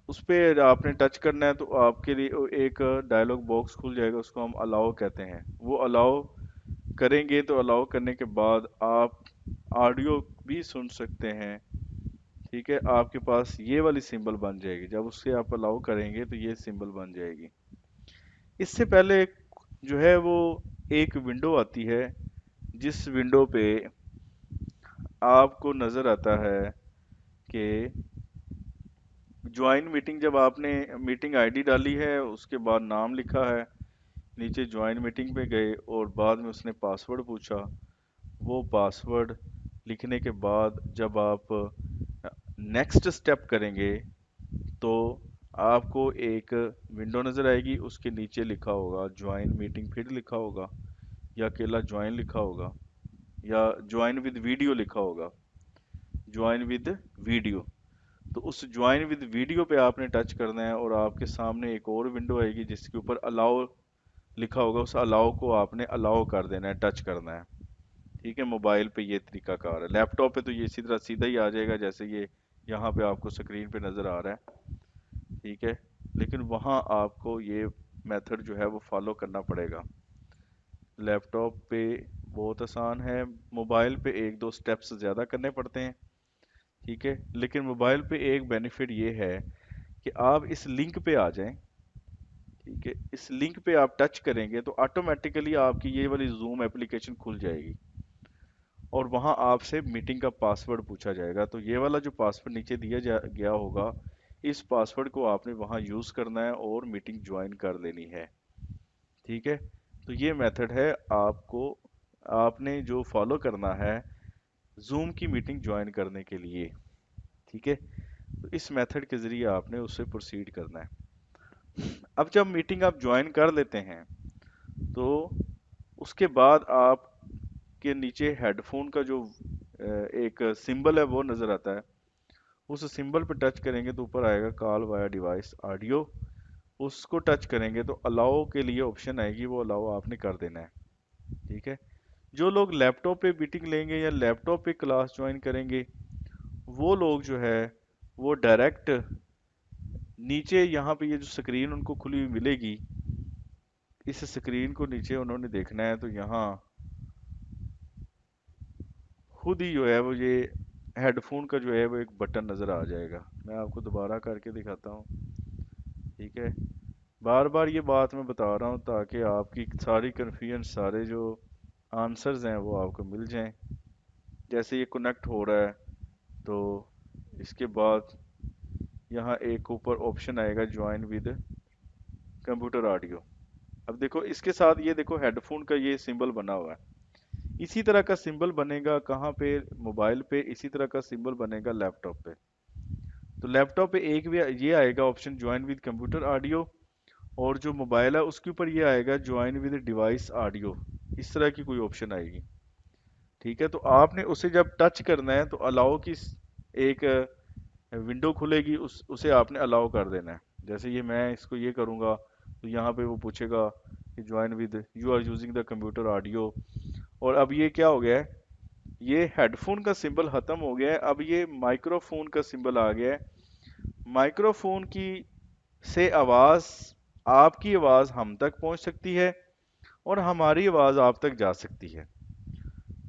उस पे आपने टच करना है, तो आपके लिए एक डायलॉग बॉक्स खुल जाएगा, उसको हम अलाउ कहते हैं। वो अलाउ करेंगे तो अलाउ करने के बाद आप ऑडियो भी सुन सकते हैं। ठीक है, आपके पास ये वाली सिंबल बन जाएगी, जब उससे आप अलाउ करेंगे तो ये सिंबल बन जाएगी। इससे पहले जो है वो एक विंडो आती है, जिस विंडो पे आपको नजर आता है कि ज्वाइन मीटिंग, जब आपने मीटिंग आईडी डाली है, उसके बाद नाम लिखा है, नीचे ज्वाइन मीटिंग पे गए और बाद में उसने पासवर्ड पूछा, वो पासवर्ड लिखने के बाद जब आप नेक्स्ट स्टेप करेंगे तो आपको एक विंडो नज़र आएगी, उसके नीचे लिखा होगा ज्वाइन मीटिंग, फिर लिखा होगा या अकेला ज्वाइन लिखा होगा या ज्वाइन विद वीडियो लिखा होगा, ज्वाइन विद वीडियो। तो उस ज्वाइन विद वीडियो पे आपने टच करना है और आपके सामने एक और विंडो आएगी जिसके ऊपर अलाउ लिखा होगा, उस अलाउ को आपने अलाउ कर देना है, टच करना है। ठीक है, मोबाइल पे ये तरीका कार है, लैपटॉप पे तो ये इसी तरह सीधा ही आ जाएगा जैसे ये यहाँ पे आपको स्क्रीन पे नज़र आ रहा है। ठीक है, लेकिन वहाँ आपको ये मेथड जो है वो फॉलो करना पड़ेगा। लैपटॉप पे बहुत आसान है, मोबाइल पे एक दो स्टेप्स ज़्यादा करने पड़ते हैं। ठीक है, लेकिन मोबाइल पे एक बेनिफिट ये है कि आप इस लिंक पे आ जाएं। ठीक है, इस लिंक पे आप टच करेंगे तो ऑटोमेटिकली आपकी ये वाली जूम एप्लीकेशन खुल जाएगी और वहां आपसे मीटिंग का पासवर्ड पूछा जाएगा। तो ये वाला जो पासवर्ड नीचे दिया गया होगा, इस पासवर्ड को आपने वहां यूज करना है और मीटिंग ज्वाइन कर लेनी है। ठीक है, तो ये मेथड है आपको, आपने जो फॉलो करना है जूम की मीटिंग ज्वाइन करने के लिए। ठीक है, तो इस मेथड के जरिए आपने उससे प्रोसीड करना है। अब जब मीटिंग आप ज्वाइन कर लेते हैं तो उसके बाद आप के नीचे हेडफोन का जो एक सिंबल है वो नजर आता है, उस सिंबल पर टच करेंगे तो ऊपर आएगा कॉल वाया डिवाइस ऑडियो, उसको टच करेंगे तो अलाउ के लिए ऑप्शन आएगी, वो अलाउ आपने कर देना है। ठीक है, जो लोग लैपटॉप पे मीटिंग लेंगे या लैपटॉप पे क्लास ज्वाइन करेंगे, वो लोग जो है वो डायरेक्ट नीचे यहाँ पे ये जो स्क्रीन उनको खुली हुई मिलेगी, इस स्क्रीन को नीचे उन्होंने देखना है, तो यहाँ खुद ही जो है वो ये हेडफोन का जो है वो एक बटन नज़र आ जाएगा। मैं आपको दोबारा करके दिखाता हूँ। ठीक है। बार बार ये बात मैं बता रहा हूँ ताकि आपकी सारी कन्फ्यूजन, सारे जो आंसर्स हैं वो आपको मिल जाएं। जैसे ये कनेक्ट हो रहा है तो इसके बाद यहाँ एक ऊपर ऑप्शन आएगा ज्वाइन विद कंप्यूटर ऑडियो। अब देखो इसके साथ ये देखो हेडफोन का ये सिंबल बना हुआ है। इसी तरह का सिंबल बनेगा कहाँ पे? मोबाइल पे। इसी तरह का सिंबल बनेगा लैपटॉप पे। तो लैपटॉप पे एक भी ये आएगा option join with computer audio, और जो मोबाइल है उसके ऊपर ये आएगा ज्वाइन विद डिवाइस ऑडियो। इस तरह की कोई ऑप्शन आएगी। ठीक है, तो आपने उसे जब टच करना है तो अलाउ की एक विंडो खुलेगी, उसे आपने अलाउ कर देना है। जैसे ये मैं इसको ये करूंगा तो यहाँ पे वो पूछेगा कि join with, you are using the computer audio. और अब ये क्या हो गया है? ये हेडफोन का सिंबल खत्म हो गया है, अब ये माइक्रोफोन का सिंबल आ गया है। माइक्रोफोन की से आवाज, आपकी आवाज हम तक पहुंच सकती है और हमारी आवाज आप तक जा सकती है।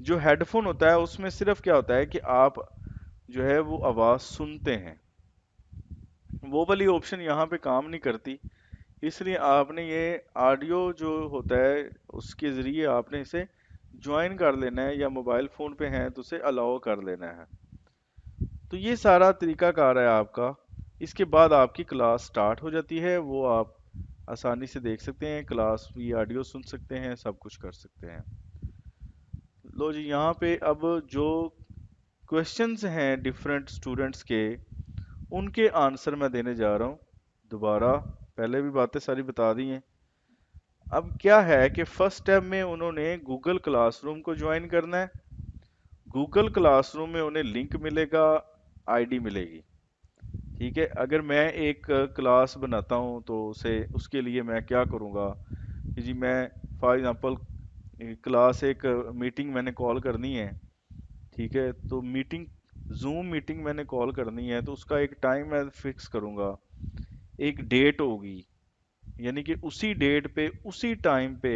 जो हेडफोन होता है उसमें सिर्फ क्या होता है कि आप जो है वो आवाज सुनते हैं, वो वाली ऑप्शन यहाँ पे काम नहीं करती। इसलिए आपने ये ऑडियो जो होता है उसके जरिए आपने इसे ज्वाइन कर लेना है, या मोबाइल फोन पे हैं तो उसे अलाउ कर लेना है। तो ये सारा तरीकाकार है आपका। इसके बाद आपकी क्लास स्टार्ट हो जाती है, वो आप आसानी से देख सकते हैं, क्लास की ऑडियो सुन सकते हैं, सब कुछ कर सकते हैं। लो जी, यहाँ पे अब जो क्वेश्चंस हैं डिफरेंट स्टूडेंट्स के, उनके आंसर मैं देने जा रहा हूँ दोबारा। पहले भी बातें सारी बता दी हैं। अब क्या है कि फर्स्ट स्टेप में उन्होंने गूगल क्लासरूम को ज्वाइन करना है। गूगल क्लासरूम में उन्हें लिंक मिलेगा, आईडी मिलेगी। ठीक है, अगर मैं एक क्लास बनाता हूँ तो उसे उसके लिए मैं क्या करूँगा कि जी मैं फॉर एग्जांपल क्लास एक मीटिंग मैंने कॉल करनी है। ठीक है, तो मीटिंग, जूम मीटिंग मैंने कॉल करनी है तो उसका एक टाइम मैं फिक्स करूँगा, एक डेट होगी। यानी कि उसी डेट पे उसी टाइम पे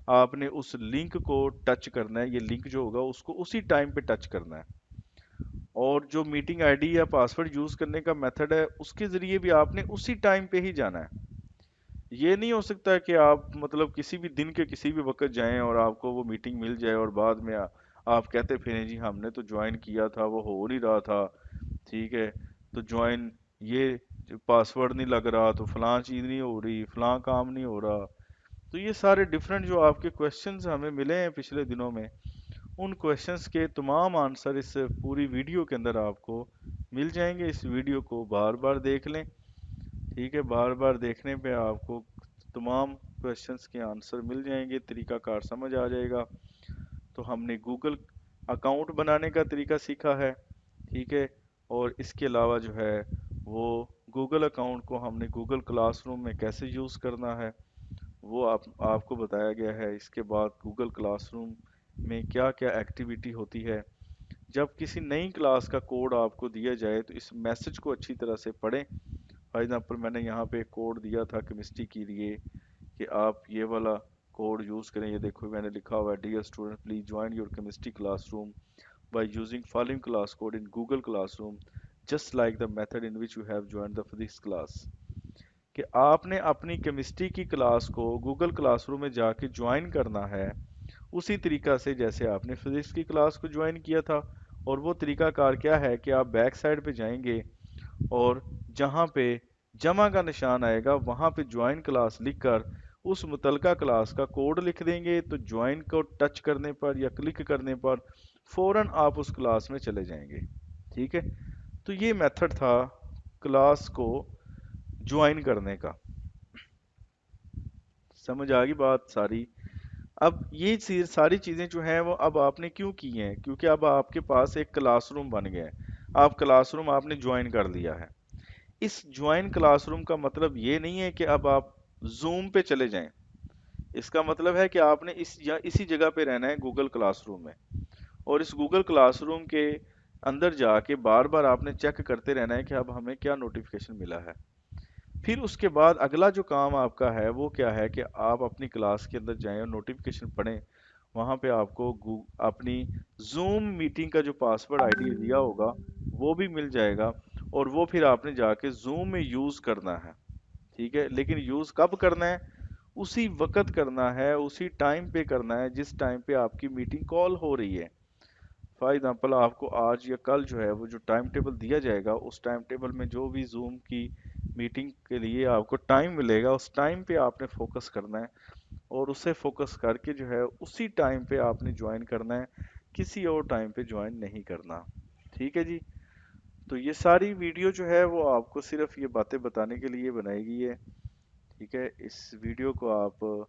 आपने उस लिंक को टच करना है। ये लिंक जो होगा उसको उसी टाइम पे टच करना है। और जो मीटिंग आईडी या पासवर्ड यूज करने का मेथड है उसके जरिए भी आपने उसी टाइम पे ही जाना है। ये नहीं हो सकता कि आप मतलब किसी भी दिन के किसी भी वक्त जाएं और आपको वो मीटिंग मिल जाए और बाद में आप कहते फिरें जी हमने तो ज्वाइन किया था, वो हो नहीं रहा था। ठीक है, तो ज्वाइन ये पासवर्ड नहीं लग रहा, तो फलां चीज़ नहीं हो रही, फलां काम नहीं हो रहा। तो ये सारे डिफरेंट जो आपके क्वेश्चंस हमें मिले हैं पिछले दिनों में, उन क्वेश्चंस के तमाम आंसर इस पूरी वीडियो के अंदर आपको मिल जाएंगे। इस वीडियो को बार बार देख लें। ठीक है, बार बार देखने पे आपको तमाम क्वेश्चंस के आंसर मिल जाएंगे, तरीकाकार समझ आ जाएगा। तो हमने गूगल अकाउंट बनाने का तरीका सीखा है। ठीक है, और इसके अलावा जो है वो गूगल अकाउंट को हमने गूगल क्लासरूम में कैसे यूज़ करना है वो आपको बताया गया है। इसके बाद गूगल क्लासरूम में क्या क्या एक्टिविटी होती है। जब किसी नई क्लास का कोड आपको दिया जाए तो इस मैसेज को अच्छी तरह से पढ़ें। फॉर एग्जाम्पल मैंने यहाँ पे कोड दिया था केमिस्ट्री के लिए कि आप ये वाला कोड यूज़ करें। ये देखो मैंने लिखा हुआ है, dear student please join your chemistry classroom by using following class code in Google Classroom just like the method in which you have joined the physics class। कि आपने अपनी केमिस्ट्री की क्लास को गूगल क्लासरूम में जाके join करना है उसी तरीका से जैसे आपने फिजिक्स की क्लास को ज्वाइन किया था। और वो तरीकाकार क्या है कि आप बैक साइड पे जाएंगे और जहाँ पे जमा का निशान आएगा वहाँ पे ज्वाइन क्लास लिखकर उस मुतलका क्लास का कोड लिख देंगे, तो ज्वाइन को टच करने पर या क्लिक करने पर फौरन आप उस क्लास में चले जाएंगे। ठीक है, तो ये मेथड था क्लास को ज्वाइन करने का। समझ आ गई बात सारी? अब ये सारी चीजें जो हैं वो अब आपने क्यों की हैं? क्योंकि अब आपके पास एक क्लासरूम बन गया है। आप क्लासरूम आपने ज्वाइन कर लिया है। इस ज्वाइन क्लासरूम का मतलब ये नहीं है कि अब आप जूम पे चले जाएं। इसका मतलब है कि आपने इसी जगह पे रहना है गूगल क्लासरूम में, और इस गूगल क्लासरूम के अंदर जाके बार बार आपने चेक करते रहना है कि अब हमें क्या नोटिफिकेशन मिला है। फिर उसके बाद अगला जो काम आपका है वो क्या है कि आप अपनी क्लास के अंदर जाएं और नोटिफिकेशन पढ़ें। वहां पे आपको अपनी जूम मीटिंग का जो पासवर्ड आईडी दिया होगा वो भी मिल जाएगा, और वो फिर आपने जाके जूम में यूज करना है। ठीक है, लेकिन यूज कब करना है? उसी वक्त करना है, उसी टाइम पे करना है जिस टाइम पे आपकी मीटिंग कॉल हो रही है। फॉर एग्जाम्पल आपको आज या कल जो है वो जो टाइम टेबल दिया जाएगा, उस टाइम टेबल में जो भी जूम की मीटिंग के लिए आपको टाइम मिलेगा, उस टाइम पे आपने फोकस करना है, और उससे फोकस करके जो है उसी टाइम पे आपने ज्वाइन करना है, किसी और टाइम पे ज्वाइन नहीं करना। ठीक है जी। तो ये सारी वीडियो जो है वो आपको सिर्फ ये बातें बताने के लिए बनाई गई है। ठीक है, इस वीडियो को आप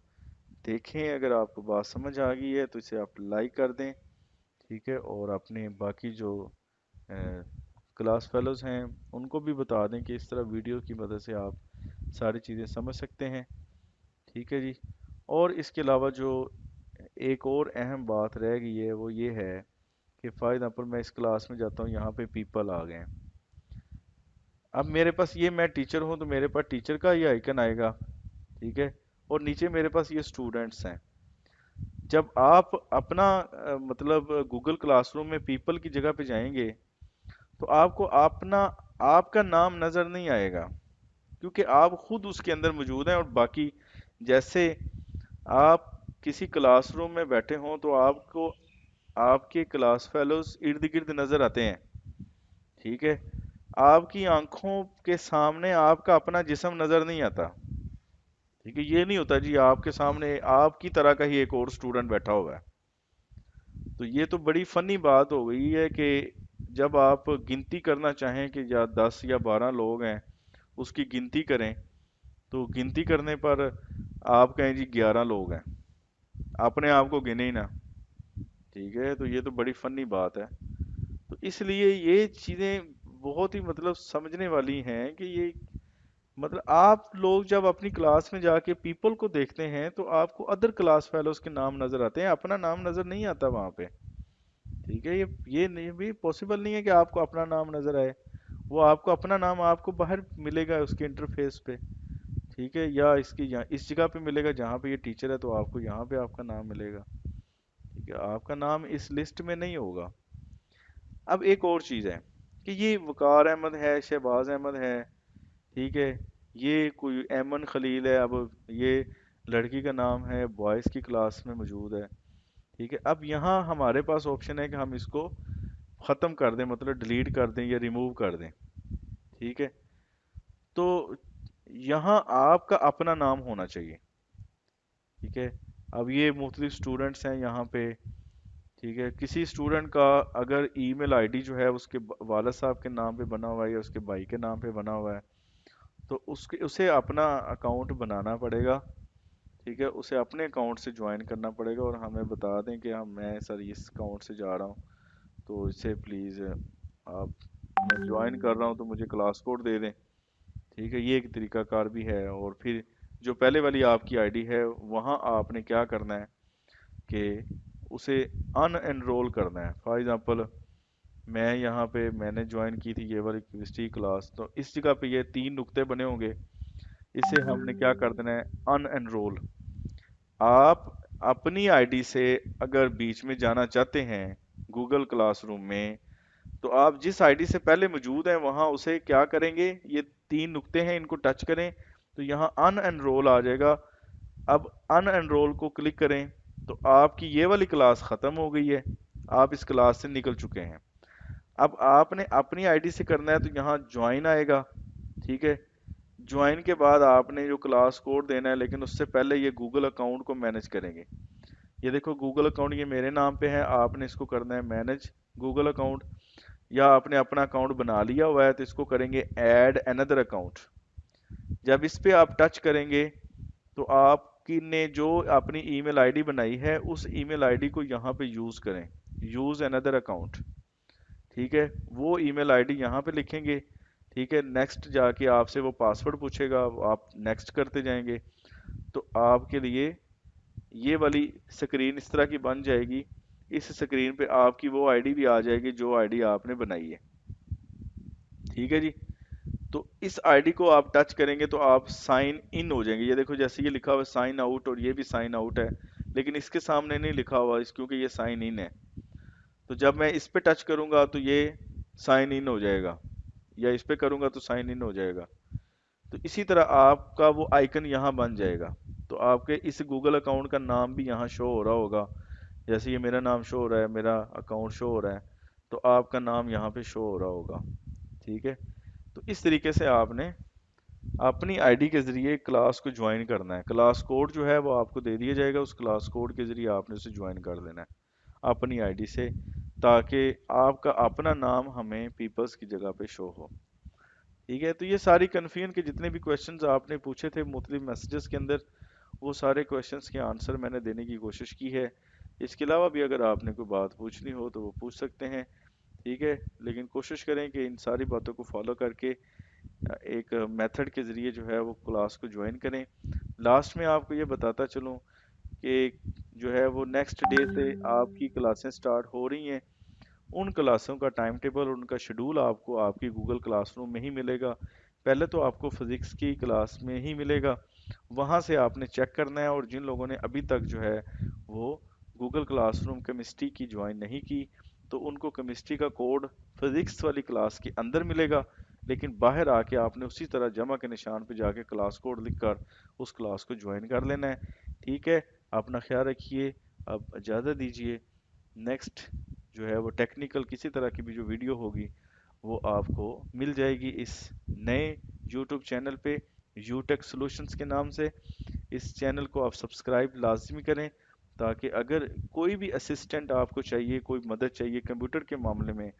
देखें, अगर आपको बात समझ आ गई है तो इसे आप लाइक कर दें। ठीक है, और अपने बाकी जो क्लास फेलोज हैं उनको भी बता दें कि इस तरह वीडियो की मदद से आप सारी चीज़ें समझ सकते हैं। ठीक है जी। और इसके अलावा जो एक और अहम बात रह गई है वो ये है कि फॉर एग्जाम्पल मैं इस क्लास में जाता हूँ, यहाँ पे पीपल आ गए हैं। अब मेरे पास ये, मैं टीचर हूँ तो मेरे पास टीचर का ये आइकन आएगा। ठीक है, और नीचे मेरे पास ये स्टूडेंट्स हैं। जब आप अपना मतलब गूगल क्लासरूम में पीपल की जगह पे जाएंगे तो आपको अपना, आपका नाम नजर नहीं आएगा, क्योंकि आप खुद उसके अंदर मौजूद हैं। और बाकी जैसे आप किसी क्लासरूम में बैठे हों तो आपको आपके क्लास फेलोज इर्द गिर्द नजर आते हैं। ठीक है, आपकी आंखों के सामने आपका अपना जिस्म नजर नहीं आता। ठीक है, ये नहीं होता जी आपके सामने आपकी तरह का ही एक और स्टूडेंट बैठा हुआ है। तो ये तो बड़ी फनी बात हो गई है कि जब आप गिनती करना चाहें कि या 10 या 12 लोग हैं, उसकी गिनती करें, तो गिनती करने पर आप कहें जी 11 लोग हैं, अपने आप को गिने ही ना। ठीक है, तो ये तो बड़ी फनी बात है। तो इसलिए ये चीजें बहुत ही मतलब समझने वाली हैं कि ये मतलब आप लोग जब अपनी क्लास में जाके पीपल को देखते हैं तो आपको अदर क्लास फेलोज के नाम नजर आते हैं, अपना नाम नजर नहीं आता वहां पे। ठीक है, ये नहीं भी पॉसिबल नहीं है कि आपको अपना नाम नजर आए। वो आपको अपना नाम आपको बाहर मिलेगा उसके इंटरफेस पे। ठीक है, या इसकी यहाँ इस जगह पे मिलेगा जहाँ पे ये टीचर है, तो आपको यहाँ पे आपका नाम मिलेगा। ठीक है, आपका नाम इस लिस्ट में नहीं होगा। अब एक और चीज़ है कि ये वकार अहमद है, शहबाज अहमद है। ठीक है, ये कोई एमन खलील है। अब ये लड़की का नाम है, बॉयज़ की क्लास में मौजूद है। ठीक है, अब यहाँ हमारे पास ऑप्शन है कि हम इसको ख़त्म कर दें, मतलब डिलीट कर दें या रिमूव कर दें। ठीक है, तो यहाँ आपका अपना नाम होना चाहिए। ठीक है, अब ये मुख्तलिफ स्टूडेंट्स हैं यहाँ पे। ठीक है, किसी स्टूडेंट का अगर ईमेल आईडी जो है उसके वालिद साहब के नाम पे बना हुआ है या उसके भाई के नाम पे बना हुआ है, तो उसके उसे अपना अकाउंट बनाना पड़ेगा। ठीक है, उसे अपने अकाउंट से ज्वाइन करना पड़ेगा और हमें बता दें कि हम, मैं सर इस अकाउंट से जा रहा हूँ, तो इसे प्लीज़ आप, मैं ज्वाइन कर रहा हूँ तो मुझे क्लास कोड दे दें। ठीक है, ये एक तरीकाकार भी है। और फिर जो पहले वाली आपकी आईडी है वहाँ आपने क्या करना है कि उसे अनएनरोल करना है। फॉर एग्जांपल मैं यहाँ पे, मैंने ज्वाइन की थी ये वाली केमिस्ट्री क्लास, तो इस जगह पे ये 3 नुक्ते बने होंगे, इसे हमने क्या कर देना है, अनएनरोल। आप अपनी आईडी से अगर बीच में जाना चाहते हैं गूगल क्लासरूम में, तो आप जिस आईडी से पहले मौजूद हैं वहां उसे क्या करेंगे, ये 3 नुक्ते हैं, इनको टच करें तो यहाँ अनएनरोल आ जाएगा। अब अनएनरोल को क्लिक करें तो आपकी ये वाली क्लास खत्म हो गई है, आप इस क्लास से निकल चुके हैं। अब आपने अपनी आईडी से करना है तो यहाँ ज्वाइन आएगा। ठीक है, ज्वाइन के बाद आपने जो क्लास कोड देना है, लेकिन उससे पहले ये गूगल अकाउंट को मैनेज करेंगे। ये देखो गूगल अकाउंट ये मेरे नाम पे है, आपने इसको करना है मैनेज गूगल अकाउंट। या आपने अपना अकाउंट बना लिया हुआ है तो इसको करेंगे ऐड अनदर अकाउंट। जब इस पे आप टच करेंगे तो आपकी ने जो अपनी ईमेल आईडी बनाई है उस ईमेल आईडी को यहाँ पे यूज करें, यूज अनदर अकाउंट। ठीक है, वो ईमेल आईडी यहाँ पे लिखेंगे। ठीक है, नेक्स्ट जाके आपसे वो पासवर्ड पूछेगा, आप नेक्स्ट करते जाएंगे तो आपके लिए ये वाली स्क्रीन इस तरह की बन जाएगी। इस स्क्रीन पे आपकी वो आईडी भी आ जाएगी जो आईडी आपने बनाई है। ठीक है जी, तो इस आईडी को आप टच करेंगे तो आप साइन इन हो जाएंगे। ये देखो जैसे ये लिखा हुआ है साइन आउट, और ये भी साइन आउट है, लेकिन इसके सामने नहीं लिखा हुआ इस, क्योंकि ये साइन इन है। तो जब मैं इस पे टच करूंगा तो ये साइन इन हो जाएगा, या इस पे करूंगा तो साइन इन हो जाएगा। तो इसी तरह आपका वो आइकन यहाँ बन जाएगा। तो आपके इस गूगल अकाउंट का नाम भी यहाँ शो हो रहा होगा। जैसे ये मेरा नाम शो हो रहा है, मेरा अकाउंट शो हो रहा है, तो आपका नाम यहाँ पे शो हो रहा होगा। ठीक है। तो इस तरीके से आपने अपनी आईडी के जरिए क्लास को ज्वाइन करना है। क्लास कोड जो है वो आपको दे दिया जाएगा, उस क्लास कोड के जरिए आपने उसे ज्वाइन कर लेना है अपनी आईडी से, ताकि आपका अपना नाम हमें पीपल्स की जगह पे शो हो। ठीक है। तो ये सारी कन्फ्यूजन के जितने भी क्वेश्चंस आपने पूछे थे मुख्तलिफ मैसेजेस के अंदर, वो सारे क्वेश्चंस के आंसर मैंने देने की कोशिश की है। इसके अलावा भी अगर आपने कोई बात पूछनी हो तो वो पूछ सकते हैं। ठीक है। लेकिन कोशिश करें कि इन सारी बातों को फॉलो करके एक मेथड के ज़रिए जो है वो क्लास को ज्वाइन करें। लास्ट में आपको ये बताता चलूँ कि जो है वो नेक्स्ट डे से आपकी क्लासें स्टार्ट हो रही हैं। उन क्लासों का टाइम टेबल, उनका शेड्यूल आपको आपकी गूगल क्लासरूम में ही मिलेगा। पहले तो आपको फिज़िक्स की क्लास में ही मिलेगा, वहाँ से आपने चेक करना है। और जिन लोगों ने अभी तक जो है वो गूगल क्लासरूम केमिस्ट्री की ज्वाइन नहीं की, तो उनको केमिस्ट्री का कोड फिज़िक्स वाली क्लास के अंदर मिलेगा, लेकिन बाहर आके आपने उसी तरह जमा के निशान पे जाके क्लास कोड लिखकर उस क्लास को ज्वाइन कर लेना है। ठीक है। अपना ख्याल रखिए। अब इजाज़त दीजिए। नेक्स्ट जो है वो टेक्निकल किसी तरह की भी जो वीडियो होगी वो आपको मिल जाएगी इस नए यूट्यूब चैनल पे, यूटेक सॉल्यूशंस के नाम से। इस चैनल को आप सब्सक्राइब लाजमी करें, ताकि अगर कोई भी असिस्टेंट आपको चाहिए, कोई मदद चाहिए कंप्यूटर के मामले में,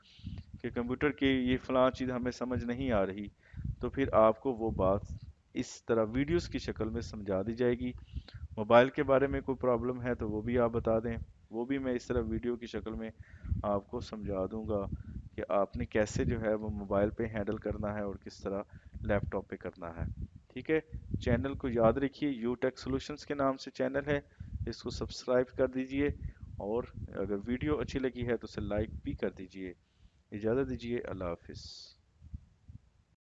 कि कंप्यूटर की ये फलां चीज़ हमें समझ नहीं आ रही, तो फिर आपको वो बात इस तरह वीडियोस की शक्ल में समझा दी जाएगी। मोबाइल के बारे में कोई प्रॉब्लम है तो वो भी आप बता दें, वो भी मैं इस तरह वीडियो की शक्ल में आपको समझा दूंगा कि आपने कैसे जो है वो मोबाइल पे हैंडल करना है और किस तरह लैपटॉप पे करना है। ठीक है। चैनल को याद रखिए, यूटेक सॉल्यूशंस के नाम से चैनल है, इसको सब्सक्राइब कर दीजिए। और अगर वीडियो अच्छी लगी है तो उसे लाइक भी कर दीजिए। इजाज़त दीजिए। अल्लाह हाफिज़।